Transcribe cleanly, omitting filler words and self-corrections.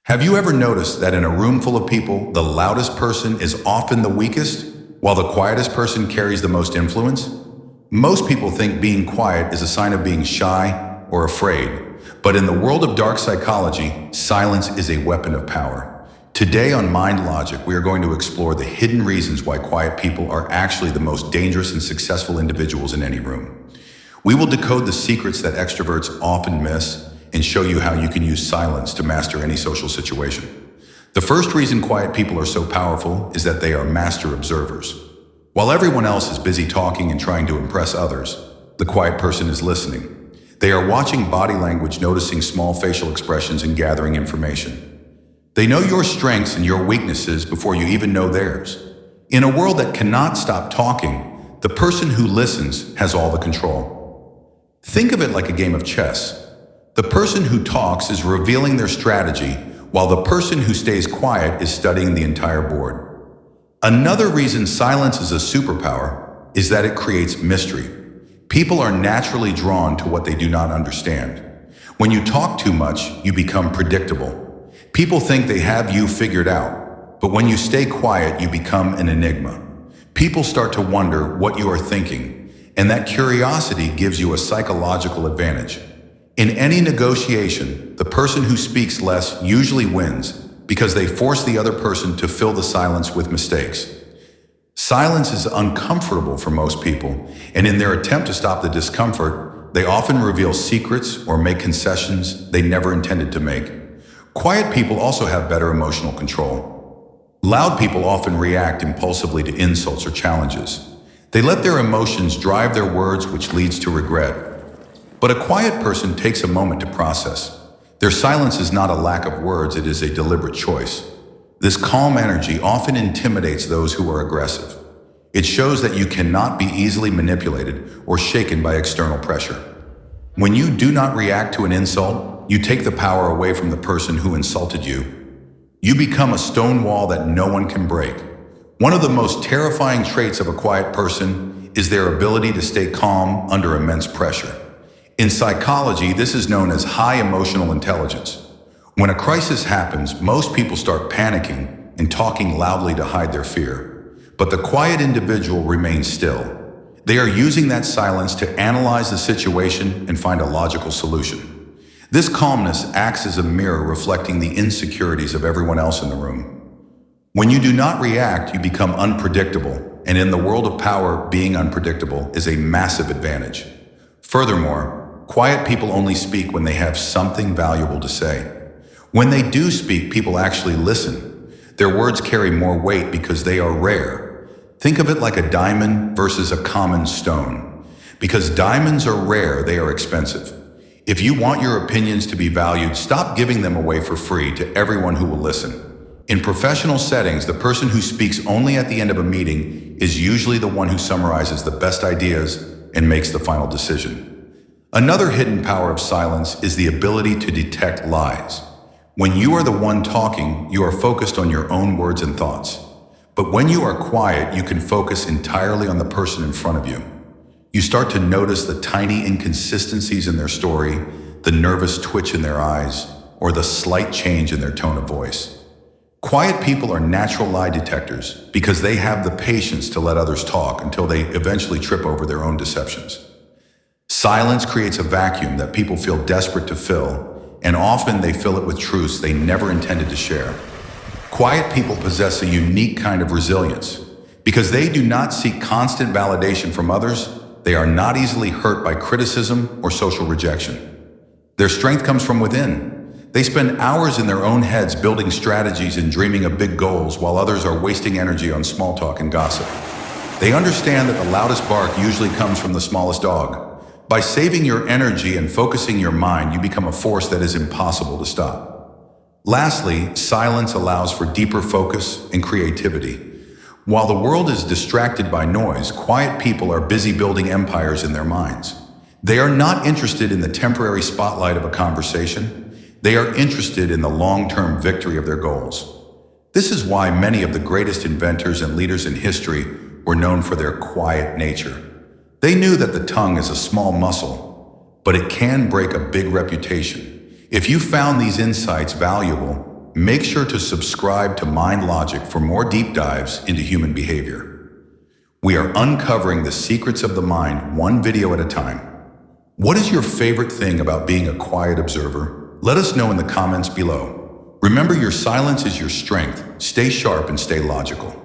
Have you ever noticed that in a room full of people, the loudest person is often the weakest, while the quietest person carries the most influence? Most people think being quiet is a sign of being shy or afraid, but in the world of dark psychology, silence is a weapon of power. Today on Mind Logic, we are going to explore the hidden reasons why quiet people are actually the most dangerous and successful individuals in any room. We will decode the secrets that extroverts often miss and show you how you can use silence to master any social situation. The first reason quiet people are so powerful is that they are master observers. While everyone else is busy talking and trying to impress others, the quiet person is listening. They are watching body language, noticing small facial expressions, and gathering information. They know your strengths and your weaknesses before you even know theirs. In a world that cannot stop talking, the person who listens has all the control. Think of it like a game of chess. The person who talks is revealing their strategy, while the person who stays quiet is studying the entire board. Another reason silence is a superpower is that it creates mystery. People are naturally drawn to what they do not understand. When you talk too much, you become predictable. People think they have you figured out, but when you stay quiet, you become an enigma. People start to wonder what you are thinking, and that curiosity gives you a psychological advantage. In any negotiation, the person who speaks less usually wins because they force the other person to fill the silence with mistakes. Silence is uncomfortable for most people, and in their attempt to stop the discomfort, they often reveal secrets or make concessions they never intended to make. Quiet people also have better emotional control. Loud people often react impulsively to insults or challenges. They let their emotions drive their words, which leads to regret. But a quiet person takes a moment to process. Their silence is not a lack of words, it is a deliberate choice. This calm energy often intimidates those who are aggressive. It shows that you cannot be easily manipulated or shaken by external pressure. When you do not react to an insult, you take the power away from the person who insulted you. You become a stone wall that no one can break. One of the most terrifying traits of a quiet person is their ability to stay calm under immense pressure. In psychology, this is known as high emotional intelligence. When a crisis happens, most people start panicking and talking loudly to hide their fear. But the quiet individual remains still. They are using that silence to analyze the situation and find a logical solution. This calmness acts as a mirror reflecting the insecurities of everyone else in the room. When you do not react, you become unpredictable, and in the world of power, being unpredictable is a massive advantage. Furthermore, quiet people only speak when they have something valuable to say. When they do speak, people actually listen. Their words carry more weight because they are rare. Think of it like a diamond versus a common stone. Because diamonds are rare, they are expensive. If you want your opinions to be valued, stop giving them away for free to everyone who will listen. In professional settings, the person who speaks only at the end of a meeting is usually the one who summarizes the best ideas and makes the final decision. Another hidden power of silence is the ability to detect lies. When you are the one talking, you are focused on your own words and thoughts. But when you are quiet, you can focus entirely on the person in front of you. You start to notice the tiny inconsistencies in their story, the nervous twitch in their eyes, or the slight change in their tone of voice. Quiet people are natural lie detectors because they have the patience to let others talk until they eventually trip over their own deceptions. Silence creates a vacuum that people feel desperate to fill, and often they fill it with truths they never intended to share. Quiet people possess a unique kind of resilience. Because they do not seek constant validation from others, they are not easily hurt by criticism or social rejection. Their strength comes from within. They spend hours in their own heads building strategies and dreaming of big goals, while others are wasting energy on small talk and gossip. They understand that the loudest bark usually comes from the smallest dog. By saving your energy and focusing your mind, you become a force that is impossible to stop. Lastly, silence allows for deeper focus and creativity. While the world is distracted by noise, quiet people are busy building empires in their minds. They are not interested in the temporary spotlight of a conversation. They are interested in the long-term victory of their goals. This is why many of the greatest inventors and leaders in history were known for their quiet nature. They knew that the tongue is a small muscle, but it can break a big reputation. If you found these insights valuable, make sure to subscribe to Mind Logic for more deep dives into human behavior. We are uncovering the secrets of the mind one video at a time. What is your favorite thing about being a quiet observer? Let us know in the comments below. Remember, your silence is your strength. Stay sharp and stay logical.